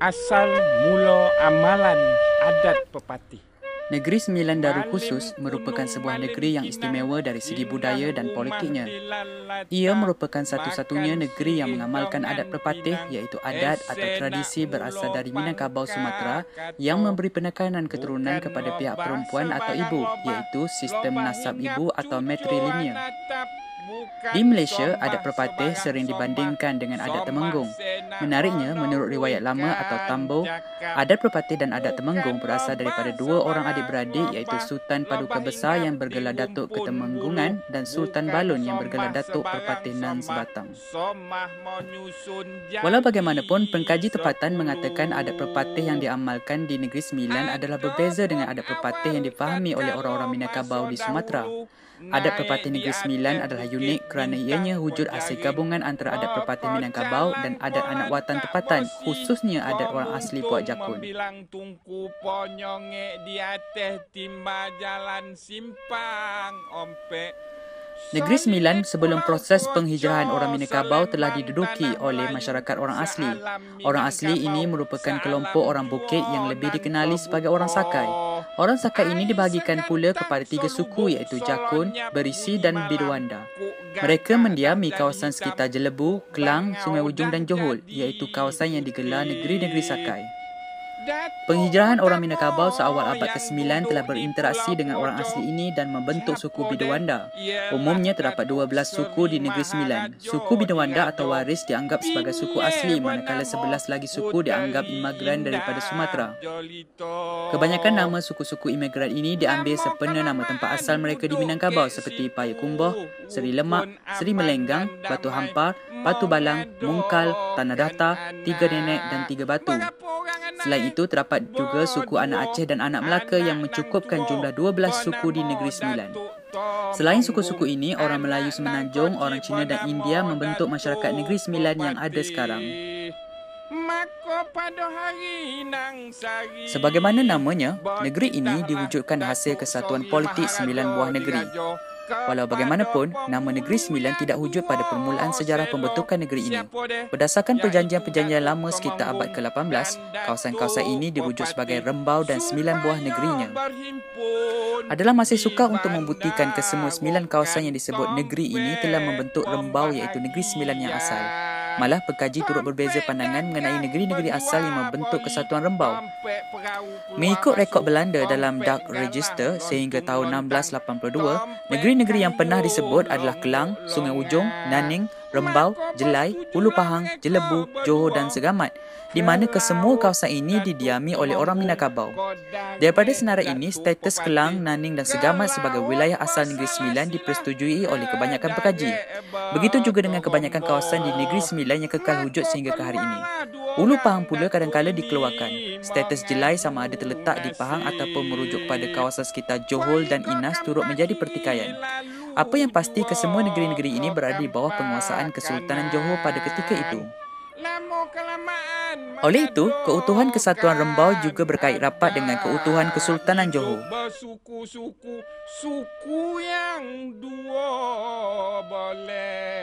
asal mula amalan adat pepatih. Negeri Sembilan Daru Khusus merupakan sebuah negeri yang istimewa dari segi budaya dan politiknya. Ia merupakan satu-satunya negeri yang mengamalkan adat pepatih, iaitu adat atau tradisi berasal dari Minangkabau, Sumatera yang memberi penekanan keturunan kepada pihak perempuan atau ibu, iaitu sistem nasab ibu atau matrilineal. Di Malaysia, adat pepatih sering dibandingkan dengan adat Temenggung. Menariknya, menurut riwayat lama atau Tambo, adat pepatih dan adat Temenggung berasal daripada dua orang adik-beradik, iaitu Sultan Paduka Besar yang bergelar Datuk Ketemenggungan dan Sultan Balun yang bergelar Datuk Perpatih Nan Sebatang. Walau bagaimanapun, pengkaji tempatan mengatakan adat pepatih yang diamalkan di Negeri Sembilan adalah berbeza dengan adat pepatih yang difahami oleh orang-orang Minangkabau di Sumatera. Adat pepatih Negeri Sembilan adalah unik kerana ianya wujud hasil gabungan antara adat pepatih Minangkabau dan adat anak watan tempatan, khususnya adat orang asli Puak Jakun. Negeri Sembilan sebelum proses penghijrahan orang Minangkabau telah diduduki oleh masyarakat orang asli. Orang asli ini merupakan kelompok orang bukit yang lebih dikenali sebagai orang Sakai. Orang Sakai ini dibahagikan pula kepada 3 suku, iaitu Jakun, Berisi dan Biduanda. Mereka mendiami kawasan sekitar Jelebu, Kelang, Sungai Ujong dan Johor, iaitu kawasan yang digelar negeri-negeri Sakai. Penghijrahan orang Minangkabau seawal abad ke-9 telah berinteraksi dengan orang asli ini dan membentuk suku Biduanda. Umumnya terdapat 12 suku di Negeri Sembilan. Suku Biduanda atau waris dianggap sebagai suku asli, manakala 11 lagi suku dianggap imigran daripada Sumatera. Kebanyakan nama suku-suku imigran ini diambil sempena nama tempat asal mereka di Minangkabau seperti Payakumbuh, Seri Lemak, Seri Melenggang, Batu Hampar, Batu Balang, Mungkal, Tanah Datar, Tiga Nenek dan Tiga Batu. Selain itu, terdapat juga suku anak Aceh dan anak Melaka yang mencukupkan jumlah 12 suku di Negeri Sembilan. Selain suku-suku ini, orang Melayu Semenanjung, orang Cina dan India membentuk masyarakat Negeri Sembilan yang ada sekarang. Sebagaimana namanya, negeri ini diwujudkan hasil kesatuan politik 9 buah negeri. Walau bagaimanapun, nama Negeri Sembilan tidak wujud pada permulaan sejarah pembentukan negeri ini. Berdasarkan perjanjian-perjanjian lama sekitar abad ke-18, kawasan-kawasan ini diwujud sebagai Rembau dan 9 buah negerinya. Adalah masih sukar untuk membuktikan kesemua 9 kawasan yang disebut negeri ini telah membentuk Rembau, iaitu Negeri Sembilan yang asal. Malah, pengkaji turut berbeza pandangan mengenai negeri-negeri asal yang membentuk kesatuan Rembau. Mengikut rekod Belanda dalam Dark Register sehingga tahun 1682, negeri-negeri yang pernah disebut adalah Kelang, Sungai Ujong, Naning, Rembau, Jelai, Hulu Pahang, Jelebu, Johor dan Segamat, di mana kesemua kawasan ini didiami oleh orang Minangkabau. Daripada senarai ini, status Kelang, Naning dan Segamat sebagai wilayah asal Negeri Sembilan dipersetujui oleh kebanyakan pengkaji. Begitu juga dengan kebanyakan kawasan di Negeri Sembilan yang kekal wujud sehingga ke hari ini. Hulu Pahang pula kadang-kala dikeluarkan. Status Jelai sama ada terletak di Pahang ataupun merujuk pada kawasan sekitar Johor dan Inas turut menjadi pertikaian. Apa yang pasti, kesemua negeri-negeri ini berada di bawah penguasaan Kesultanan Johor pada ketika itu. Oleh itu, keutuhan kesatuan Rembau juga berkait rapat dengan keutuhan Kesultanan Johor.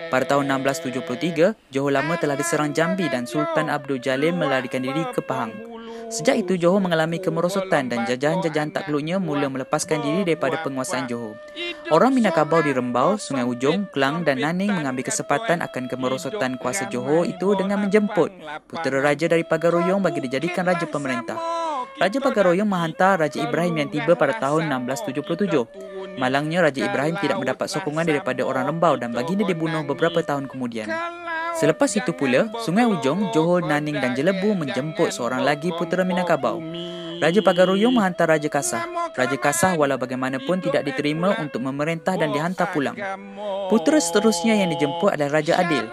Pada tahun 1673, Johor Lama telah diserang Jambi dan Sultan Abdul Jalil melarikan diri ke Pahang. Sejak itu, Johor mengalami kemerosotan dan jajahan-jajahan takluknya mula melepaskan diri daripada penguasaan Johor. Orang Minangkabau di Rembau, Sungai Ujong, Kelang dan Naning mengambil kesempatan akan kemerosotan kuasa Johor itu dengan menjemput putera raja dari Pagar Royong bagi dijadikan raja pemerintah. Raja Pagar Royong menghantar Raja Ibrahim yang tiba pada tahun 1677. Malangnya, Raja Ibrahim tidak mendapat sokongan daripada orang Rembau dan baginda dibunuh beberapa tahun kemudian. Selepas itu pula, Sungai Ujong, Johor, Naning dan Jelebu menjemput seorang lagi putera Minangkabau. Raja Pagar Royong menghantar Raja Kasah. Raja Kasah walau bagaimanapun tidak diterima untuk memerintah dan dihantar pulang. Putera seterusnya yang dijemput adalah Raja Adil.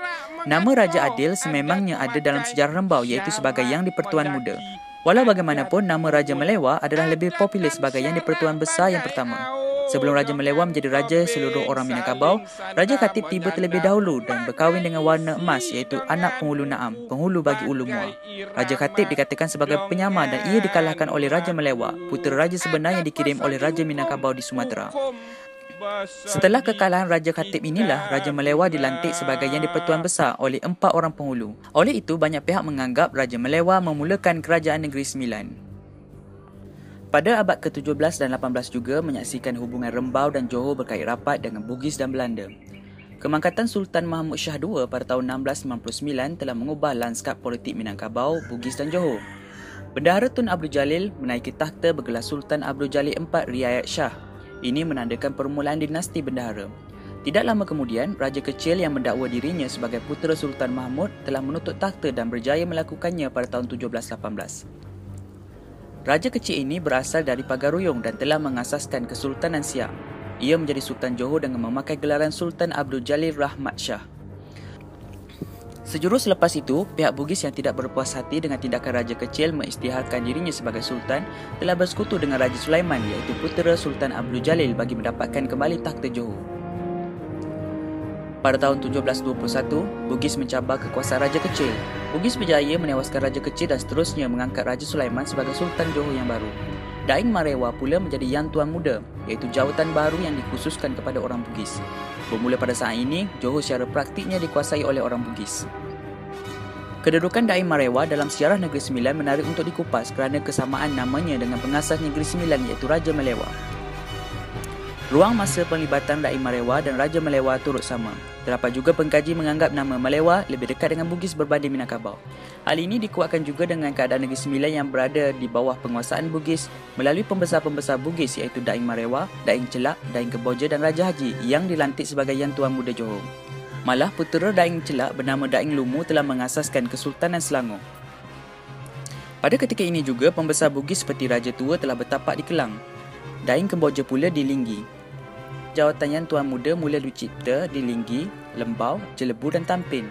Nama Raja Adil sememangnya ada dalam sejarah Rembau, iaitu sebagai Yang di-Pertuan Muda. Walau bagaimanapun, nama Raja Melewah adalah lebih popular sebagai Yang di-Pertuan Besar yang pertama. Sebelum Raja Melewah menjadi raja seluruh orang Minangkabau, Raja Khatib tiba terlebih dahulu dan berkahwin dengan warna emas, iaitu anak penghulu Naam, penghulu bagi Ulu Muar. Raja Khatib dikatakan sebagai penyamar dan ia dikalahkan oleh Raja Melewah, putera raja sebenar yang dikirim oleh Raja Minangkabau di Sumatera. Setelah kekalahan Raja Khatib inilah, Raja Melewah dilantik sebagai Yang di-Pertuan Besar oleh 4 orang penghulu. Oleh itu, banyak pihak menganggap Raja Melewah memulakan Kerajaan Negeri Sembilan. Pada abad ke-17 dan 18 juga menyaksikan hubungan Rembau dan Johor berkait rapat dengan Bugis dan Belanda. Kemangkatan Sultan Mahmud Shah II pada tahun 1699 telah mengubah lanskap politik Minangkabau, Bugis dan Johor. Bendahara Tun Abdul Jalil menaiki takhta bergelar Sultan Abdul Jalil IV Riayat Shah. Ini menandakan permulaan dinasti bendahara. Tidak lama kemudian, raja kecil yang mendakwa dirinya sebagai putera Sultan Mahmud telah menuntut takhta dan berjaya melakukannya pada tahun 1718. Raja kecil ini berasal dari Pagaruyung dan telah mengasaskan Kesultanan Siak. Ia menjadi Sultan Johor dengan memakai gelaran Sultan Abdul Jalil Rahmat Shah. Sejurus selepas itu, pihak Bugis yang tidak berpuas hati dengan tindakan raja kecil mengisytiharkan dirinya sebagai sultan telah bersekutu dengan Raja Sulaiman iaitu putera Sultan Abdul Jalil bagi mendapatkan kembali takhta Johor. Pada tahun 1721, Bugis mencabar kekuasaan raja kecil. Bugis berjaya menewaskan raja kecil dan seterusnya mengangkat Raja Sulaiman sebagai Sultan Johor yang baru. Daing Marewa pula menjadi Yang Tuan Muda, iaitu jawatan baru yang dikhususkan kepada orang Bugis. Bermula pada saat ini, Johor secara praktiknya dikuasai oleh orang Bugis. Kedudukan Daim Marewa dalam sejarah Negeri Sembilan menarik untuk dikupas kerana kesamaan namanya dengan pengasas Negeri Sembilan iaitu Raja Melewah. Ruang masa penglibatan Daim Marewa dan Raja Melewah turut sama. Terdapat juga pengkaji menganggap nama Melewah lebih dekat dengan Bugis berbanding Minangkabau. Hal ini dikuatkan juga dengan keadaan Negeri Sembilan yang berada di bawah penguasaan Bugis melalui pembesar-pembesar Bugis iaitu Daing Marewa, Daing Celak, Daing Kemboja dan Raja Haji yang dilantik sebagai Yang Tuan Muda Johor. Malah putera Daing Celak bernama Daing Lumu telah mengasaskan Kesultanan Selangor. Pada ketika ini juga pembesar Bugis seperti Raja Tua telah bertapak di Kelang. Daing Kemboja pula di Linggi. Jawatan Yang Tuan Muda mula dicipta di Linggi, Lembau, Jelebu dan Tampin.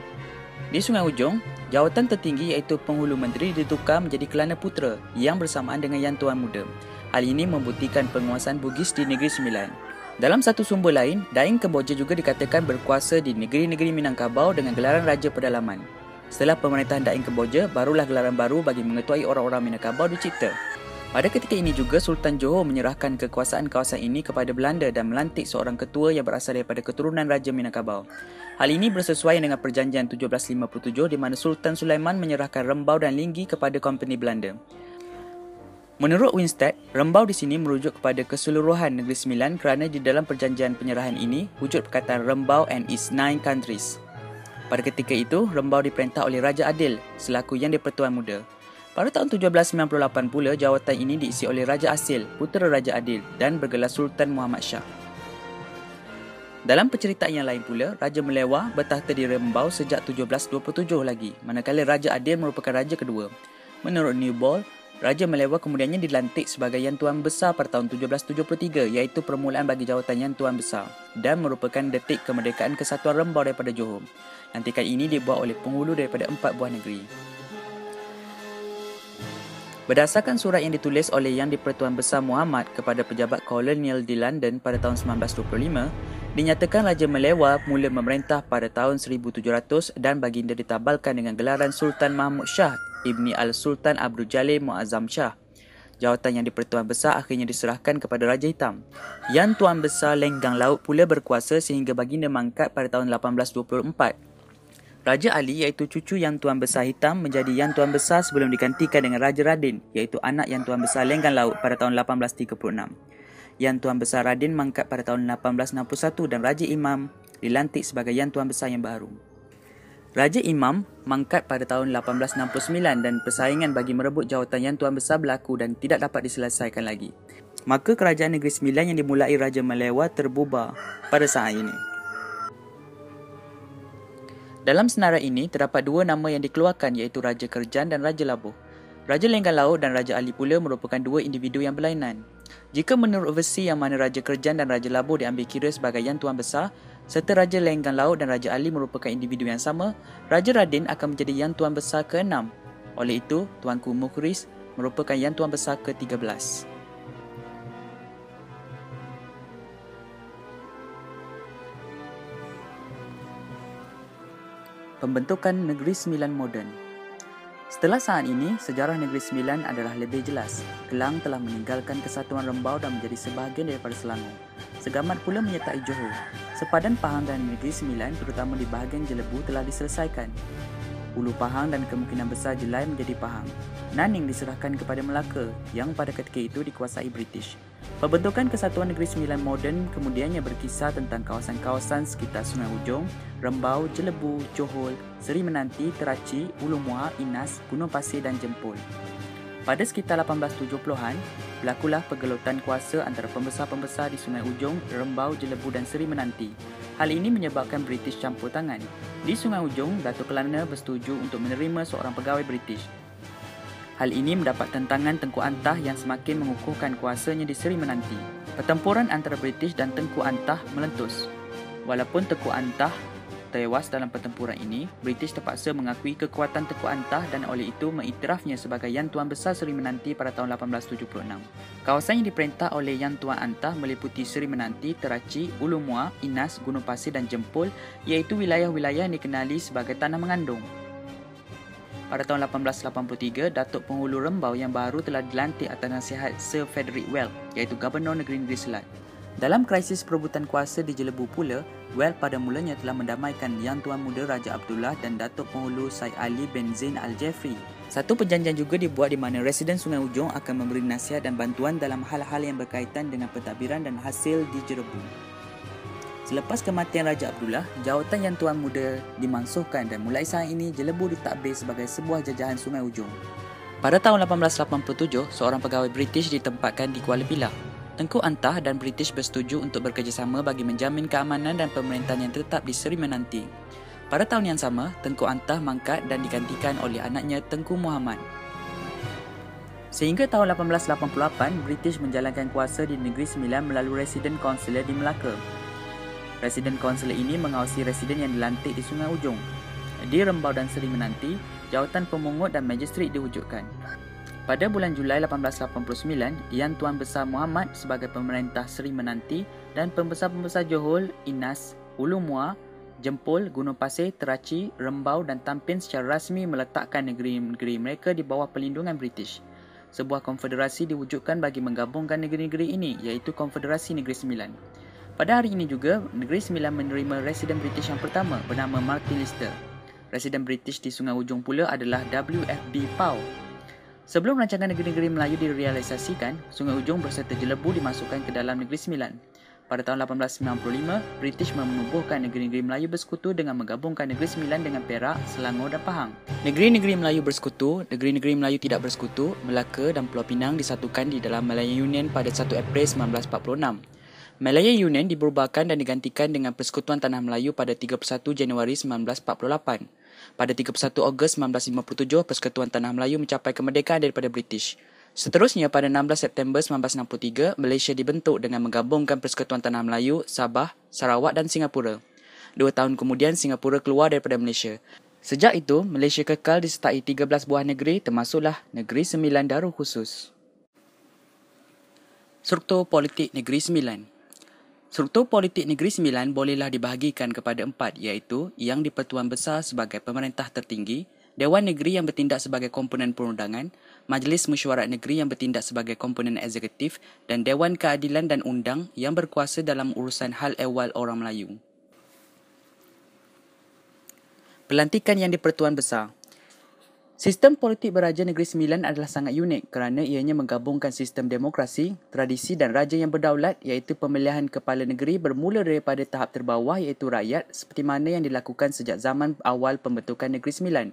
Di Sungai Ujong, jawatan tertinggi iaitu Penghulu Menteri ditukar menjadi Kelana Putera yang bersamaan dengan Yang Tuan Muda. Hal ini membuktikan penguasaan Bugis di Negeri Sembilan. Dalam satu sumber lain, Daing Kemboja juga dikatakan berkuasa di negeri-negeri Minangkabau dengan gelaran Raja Pedalaman. Setelah pemerintahan Daing Kemboja, barulah gelaran baru bagi mengetuai orang-orang Minangkabau dicipta. Pada ketika ini juga, Sultan Johor menyerahkan kekuasaan kawasan ini kepada Belanda dan melantik seorang ketua yang berasal daripada keturunan Raja Minangkabau. Hal ini bersesuaian dengan perjanjian 1757 di mana Sultan Sulaiman menyerahkan Rembau dan Linggi kepada Kompeni Belanda. Menurut Winstead, Rembau di sini merujuk kepada keseluruhan Negeri Sembilan kerana di dalam perjanjian penyerahan ini wujud perkataan Rembau and its 9 countries. Pada ketika itu, Rembau diperintah oleh Raja Adil selaku Yang di-Pertuan Muda. Pada tahun 1798 pula, jawatan ini diisi oleh Raja Asil, putera Raja Adil dan bergelar Sultan Muhammad Shah. Dalam penceritaan yang lain pula, Raja Melewah bertakhta di Rembau sejak 1727 lagi, manakala Raja Adil merupakan raja kedua. Menurut Newbold, Raja Melewah kemudiannya dilantik sebagai Yang Tuan Besar pada tahun 1773, iaitu permulaan bagi jawatan Yang Tuan Besar dan merupakan detik kemerdekaan kesatuan Rembau daripada Johor. Lantikan ini dibuat oleh penghulu daripada 4 buah negeri. Berdasarkan surat yang ditulis oleh Yang di-Pertuan Besar Muhammad kepada pejabat kolonial di London pada tahun 1925, dinyatakan Raja Melewah mula memerintah pada tahun 1700 dan baginda ditabalkan dengan gelaran Sultan Mahmud Shah Ibni Al-Sultan Abdul Jalil Muazzam Shah. Jawatan Yang di-Pertuan Besar akhirnya diserahkan kepada Raja Hitam. Yang Tuan Besar Lenggang Laut pula berkuasa sehingga baginda mangkat pada tahun 1824. Raja Ali iaitu cucu Yang Tuan Besar Hitam menjadi Yang Tuan Besar sebelum digantikan dengan Raja Radin iaitu anak Yang Tuan Besar Lenggang Laut pada tahun 1836. Yang Tuan Besar Radin mangkat pada tahun 1861 dan Raja Imam dilantik sebagai Yang Tuan Besar yang baru. Raja Imam mangkat pada tahun 1869 dan persaingan bagi merebut jawatan Yang Tuan Besar berlaku dan tidak dapat diselesaikan lagi. Maka kerajaan Negeri Sembilan yang dimulai Raja Melewah terbubar pada saat ini. Dalam senarai ini, terdapat 2 nama yang dikeluarkan iaitu Raja Kerjan dan Raja Labuh. Raja Lenggang Laut dan Raja Ali pula merupakan 2 individu yang berlainan. Jika menurut versi yang mana Raja Kerjan dan Raja Labuh diambil kira sebagai Yang Tuan Besar, serta Raja Lenggang Laut dan Raja Ali merupakan individu yang sama, Raja Radin akan menjadi Yang Tuan Besar ke-6. Oleh itu, Tuanku Mukhris merupakan Yang Tuan Besar ke-13. Pembentukan Negeri Sembilan moden. Setelah saat ini, sejarah Negeri Sembilan adalah lebih jelas. Kelang telah meninggalkan kesatuan Rembau dan menjadi sebahagian daripada Selangor. Segamat pula menyertai Johor. Sepadan Pahang dan Negeri Sembilan terutama di bahagian Jelebu telah diselesaikan. Hulu Pahang dan kemungkinan besar Jelai menjadi Pahang. Naning diserahkan kepada Melaka yang pada ketika itu dikuasai British. Pembentukan Kesatuan Negeri Sembilan moden kemudiannya berkisar tentang kawasan-kawasan sekitar Sungai Ujong, Rembau, Jelebu, Johor, Seri Menanti, Teraci, Ulu Muar, Inas, Gunung Pasir dan Jempol. Pada sekitar 1870-an, berlakulah pergelutan kuasa antara pembesar-pembesar di Sungai Ujong, Rembau, Jelebu dan Seri Menanti. Hal ini menyebabkan British campur tangan. Di Sungai Ujong, Datuk Kelana bersetuju untuk menerima seorang pegawai British. Hal ini mendapat tentangan Tengku Antah yang semakin mengukuhkan kuasanya di Seri Menanti. Pertempuran antara British dan Tengku Antah meletus. Walaupun Tengku Antah tewas dalam pertempuran ini, British terpaksa mengakui kekuatan Tengku Antah dan oleh itu mengiktirafnya sebagai Yang Tuan Besar Seri Menanti pada tahun 1876. Kawasan yang diperintah oleh Yang Tuan Antah meliputi Seri Menanti, Teraci, Ulu Muar, Inas, Gunung Pasir dan Jempol, iaitu wilayah-wilayah yang dikenali sebagai Tanah Mengandung. Pada tahun 1883, Datuk Penghulu Rembau yang baru telah dilantik atas nasihat Sir Frederick Weld, iaitu Gubernur Negeri-Negeri Selat. Dalam krisis perebutan kuasa di Jelebu pula, Weld pada mulanya telah mendamaikan Yang Tuan Muda Raja Abdullah dan Datuk Penghulu Said Ali bin Zain Al-Jafri. Satu perjanjian juga dibuat di mana residen Sungai Ujong akan memberi nasihat dan bantuan dalam hal-hal yang berkaitan dengan pentadbiran dan hasil di Jelebu. Selepas kematian Raja Abdullah, jawatan Yang Tuan Muda dimansuhkan dan mulai saat ini Jelebu ditadbir sebagai sebuah jajahan Sungai Ujong. Pada tahun 1887, seorang pegawai British ditempatkan di Kuala Pilah. Tengku Antah dan British bersetuju untuk bekerjasama bagi menjamin keamanan dan pemerintahan yang tetap di Seri Menanti. Pada tahun yang sama, Tengku Antah mangkat dan digantikan oleh anaknya Tengku Muhammad. Sehingga tahun 1888, British menjalankan kuasa di Negeri Sembilan melalui Resident Councillor di Melaka. Resident Councillor ini mengawasi residen yang dilantik di Sungai Ujong. Di Rembau dan Seri Menanti, jawatan pemungut dan magistrat diwujudkan. Pada bulan Julai 1889, Yang Tuan Besar Muhammad sebagai pemerintah Seri Menanti dan pembesar-pembesar Johor, Inas, Ulu Muar, Jempol, Gunung Pasir, Teraci, Rembau dan Tampin secara rasmi meletakkan negeri-negeri mereka di bawah perlindungan British. Sebuah konfederasi diwujudkan bagi menggabungkan negeri-negeri ini, iaitu Konfederasi Negeri Sembilan. Pada hari ini juga, Negeri Sembilan menerima residen British yang pertama bernama Martin Lister. Residen British di Sungai Ujong pula adalah WFB Pau. Sebelum rancangan negeri-negeri Melayu direalisasikan, Sungai Ujong berserta Jelebu dimasukkan ke dalam Negeri Sembilan. Pada tahun 1895, British menubuhkan negeri-negeri Melayu bersekutu dengan menggabungkan Negeri Sembilan dengan Perak, Selangor dan Pahang. Negeri-negeri Melayu bersekutu, negeri-negeri Melayu tidak bersekutu, Melaka dan Pulau Pinang disatukan di dalam Malaya Union pada 1 April 1946. Malaya Union diberubahkan dan digantikan dengan Persekutuan Tanah Melayu pada 31 Januari 1948. Pada 31 Ogos 1957, Persekutuan Tanah Melayu mencapai kemerdekaan daripada British. Seterusnya, pada 16 September 1963, Malaysia dibentuk dengan menggabungkan Persekutuan Tanah Melayu, Sabah, Sarawak dan Singapura. 2 tahun kemudian, Singapura keluar daripada Malaysia. Sejak itu, Malaysia kekal disertai 13 buah negeri termasuklah Negeri Sembilan Darul Khusus. Struktur politik Negeri Sembilan. Struktur politik Negeri Sembilan bolehlah dibahagikan kepada 4, iaitu Yang di-Pertuan Besar sebagai pemerintah tertinggi, Dewan Negeri yang bertindak sebagai komponen perundangan, Majlis Mesyuarat Negeri yang bertindak sebagai komponen eksekutif dan Dewan Keadilan dan Undang yang berkuasa dalam urusan hal ehwal orang Melayu. Pelantikan Yang di-Pertuan Besar. Sistem politik beraja Negeri Sembilan adalah sangat unik kerana ianya menggabungkan sistem demokrasi, tradisi dan raja yang berdaulat iaitu pemilihan kepala negeri bermula daripada tahap terbawah iaitu rakyat seperti mana yang dilakukan sejak zaman awal pembentukan Negeri Sembilan.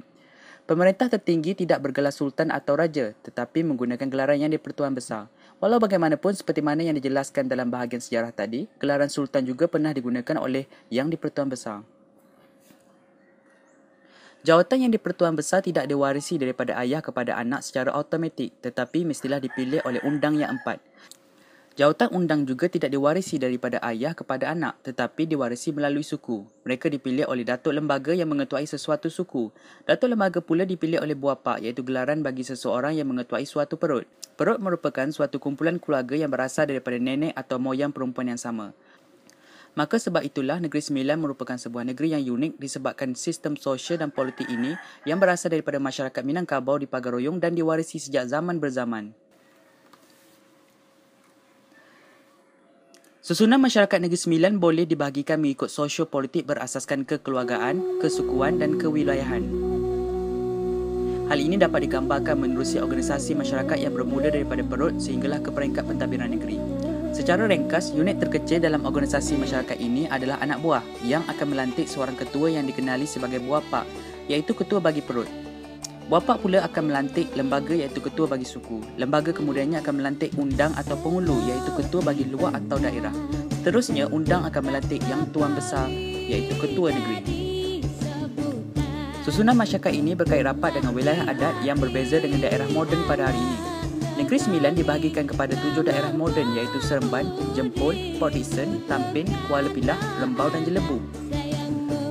Pemerintah tertinggi tidak bergelar sultan atau raja tetapi menggunakan gelaran Yang di-Pertuan Besar. Walau bagaimanapun seperti mana yang dijelaskan dalam bahagian sejarah tadi, gelaran sultan juga pernah digunakan oleh Yang di-Pertuan Besar. Jawatan Yang di-Pertuan Besar tidak diwarisi daripada ayah kepada anak secara automatik tetapi mestilah dipilih oleh undang yang 4. Jawatan undang juga tidak diwarisi daripada ayah kepada anak tetapi diwarisi melalui suku. Mereka dipilih oleh Datuk Lembaga yang mengetuai sesuatu suku. Datuk Lembaga pula dipilih oleh Buapak iaitu gelaran bagi seseorang yang mengetuai suatu perut. Perut merupakan suatu kumpulan keluarga yang berasal daripada nenek atau moyang perempuan yang sama. Maka sebab itulah Negeri Sembilan merupakan sebuah negeri yang unik disebabkan sistem sosial dan politik ini yang berasal daripada masyarakat Minangkabau di Pagar Royong dan diwarisi sejak zaman berzaman. Susunan masyarakat Negeri Sembilan boleh dibahagikan mengikut sosio-politik berasaskan kekeluargaan, kesukuan dan kewilayahan. Hal ini dapat digambarkan menerusi organisasi masyarakat yang bermula daripada perut sehinggalah ke peringkat pentadbiran negeri. Secara ringkas, unit terkecil dalam organisasi masyarakat ini adalah anak buah yang akan melantik seorang ketua yang dikenali sebagai buah pak, iaitu ketua bagi perut. Buah pak pula akan melantik lembaga iaitu ketua bagi suku. Lembaga kemudiannya akan melantik undang atau penghulu iaitu ketua bagi luar atau daerah. Seterusnya, undang akan melantik yang tuan besar iaitu ketua negeri. Susunan masyarakat ini berkait rapat dengan wilayah adat yang berbeza dengan daerah moden pada hari ini. Negeri Sembilan dibahagikan kepada 7 daerah moden iaitu Seremban, Jempol, Port Dickson, Tampin, Kuala Pilah, Rembau dan Jelebu.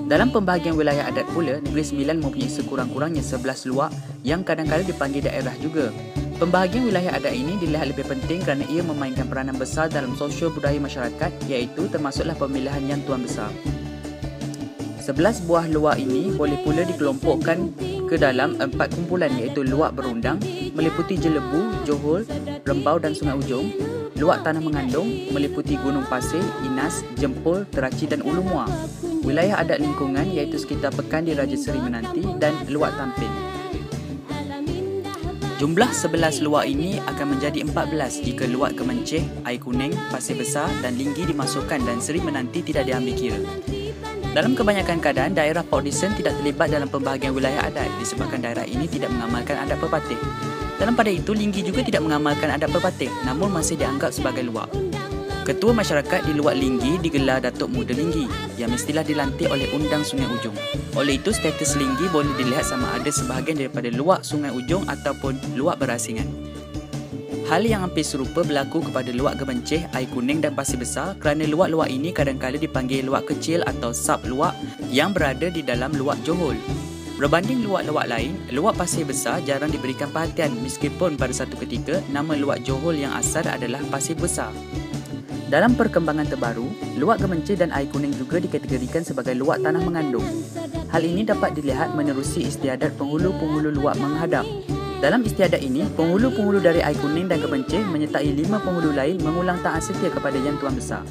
Dalam pembahagian wilayah adat pula, Negeri Sembilan mempunyai sekurang-kurangnya 11 luak yang kadang-kadang dipanggil daerah juga. Pembahagian wilayah adat ini dilihat lebih penting kerana ia memainkan peranan besar dalam sosio budaya masyarakat iaitu termasuklah pemilihan yang tuan besar. 11 buah luak ini boleh pula dikelompokkan ke dalam 4 kumpulan iaitu luak berundang meliputi Jelebu, Johor, Rembau dan Sungai Ujong, luak tanah mengandung meliputi Gunung Pasir, Inas, Jempol, Teraci dan Ulu Muar, wilayah adat lingkungan iaitu sekitar Pekan di Raja Seri Menanti dan luak Tampin. Jumlah 11 luak ini akan menjadi 14 jika luak Kemencih, Air Kuning, Pasir Besar dan Linggi dimasukkan dan Seri Menanti tidak diambil kira. Dalam kebanyakan keadaan, daerah Port Dickson tidak terlibat dalam pembahagian wilayah adat disebabkan daerah ini tidak mengamalkan adat pepatih. Dalam pada itu, Linggi juga tidak mengamalkan adat pepatih namun masih dianggap sebagai luak. Ketua masyarakat di luak Linggi digelar Datuk Muda Linggi yang mestilah dilantik oleh Undang Sungai Ujong. Oleh itu, status Linggi boleh dilihat sama ada sebahagian daripada luak Sungai Ujong ataupun luak berasingan. Hal yang hampir serupa berlaku kepada luak Kemencih, Air Kuning dan Pasir Besar kerana luak-luak ini kadang-kadang dipanggil luak kecil atau sub-luak yang berada di dalam luak Johor. Berbanding luak-luak lain, luak Pasir Besar jarang diberikan perhatian meskipun pada satu ketika nama luak Johor yang asal adalah Pasir Besar. Dalam perkembangan terbaru, luak Kemencih dan Air Kuning juga dikategorikan sebagai luak tanah mengandung. Hal ini dapat dilihat menerusi istiadat penghulu-penghulu luak menghadap. Dalam istiadat ini, penghulu-penghulu dari Air Kuning dan Kemencih menyertai 5 penghulu lain mengulang taat setia kepada Yang Tuan Besar.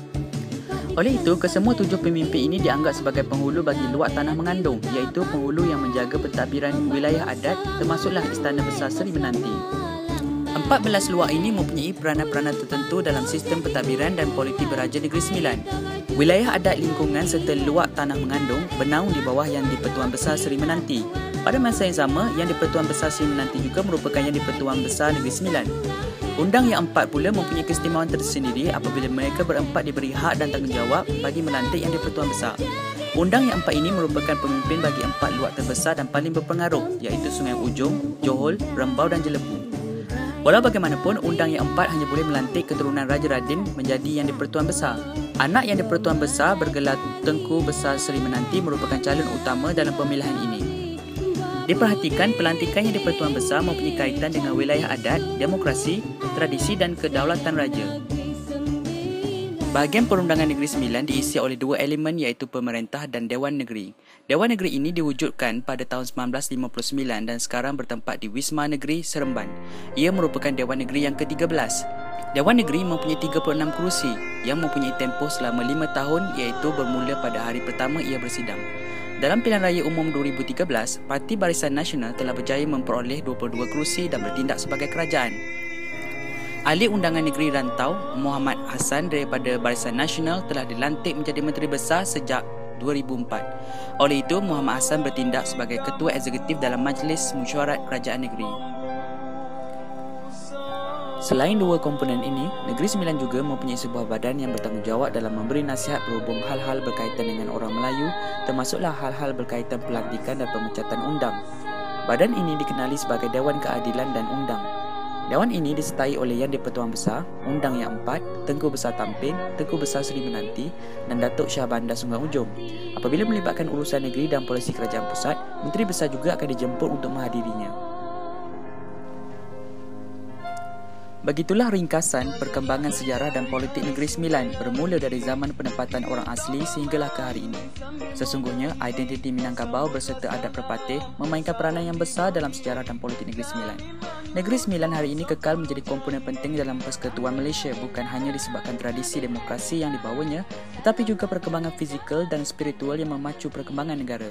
Oleh itu, kesemua 7 pemimpin ini dianggap sebagai penghulu bagi luak tanah mengandung iaitu penghulu yang menjaga pentadbiran wilayah adat termasuklah Istana Besar Seri Menanti. 14 luak ini mempunyai peranan-peranan tertentu dalam sistem pentadbiran dan politik beraja Negeri Sembilan. Wilayah adat lingkungan serta luak tanah mengandung bernaung di bawah Yang di-Pertuan Besar Seri Menanti. Pada masa yang sama, Yang di-Pertuan Besar Seri Menanti juga merupakan Yang di-Pertuan Besar Negeri Sembilan. Undang yang 4 pula mempunyai keistimewaan tersendiri apabila mereka berempat diberi hak dan tanggungjawab bagi melantik Yang di-Pertuan Besar. Undang yang 4 ini merupakan pemimpin bagi 4 luak terbesar dan paling berpengaruh iaitu Sungai Ujong, Johor, Rembau dan Jelebu. Walau bagaimanapun, undang yang 4 hanya boleh melantik keturunan Raja Radin menjadi Yang di-Pertuan Besar. Anak Yang di-Pertuan Besar bergelar Tengku Besar Seri Menanti merupakan calon utama dalam pemilihan ini. Diperhatikan, pelantikan Yang di-Pertuan Besar mempunyai kaitan dengan wilayah adat, demokrasi, tradisi dan kedaulatan raja. Bahagian Perundangan Negeri Sembilan diisi oleh 2 elemen iaitu Pemerintah dan Dewan Negeri. Dewan Negeri ini diwujudkan pada tahun 1959 dan sekarang bertempat di Wisma Negeri Seremban. Ia merupakan Dewan Negeri yang ke-13. Dewan Negeri mempunyai 36 kerusi yang mempunyai tempoh selama 5 tahun iaitu bermula pada hari pertama ia bersidang. Dalam pilihan raya umum 2013, Parti Barisan Nasional telah berjaya memperoleh 22 kerusi dan bertindak sebagai kerajaan. Ahli Undangan Negeri Rantau, Muhammad Hassan daripada Barisan Nasional telah dilantik menjadi Menteri Besar sejak 2004. Oleh itu, Muhammad Hassan bertindak sebagai Ketua Eksekutif dalam Majlis Mesyuarat Kerajaan Negeri. Selain 2 komponen ini, Negeri Sembilan juga mempunyai sebuah badan yang bertanggungjawab dalam memberi nasihat berhubung hal-hal berkaitan dengan orang Melayu, termasuklah hal-hal berkaitan pelantikan dan pemecatan undang. Badan ini dikenali sebagai Dewan Keadilan dan Undang. Dewan ini disertai oleh Yang di-Pertuan Besar, Undang yang 4, Tengku Besar Tampin, Tengku Besar Seri Menanti dan Datuk Syah Bandar Sungai Ujong. Apabila melibatkan urusan negeri dan polisi kerajaan pusat, Menteri Besar juga akan dijemput untuk menghadirinya. Begitulah ringkasan perkembangan sejarah dan politik Negeri Sembilan bermula dari zaman penempatan orang asli sehinggalah ke hari ini. Sesungguhnya, identiti Minangkabau berserta adat Perpatih memainkan peranan yang besar dalam sejarah dan politik Negeri Sembilan. Negeri Sembilan hari ini kekal menjadi komponen penting dalam persekutuan Malaysia bukan hanya disebabkan tradisi demokrasi yang dibawanya, tetapi juga perkembangan fizikal dan spiritual yang memacu perkembangan negara.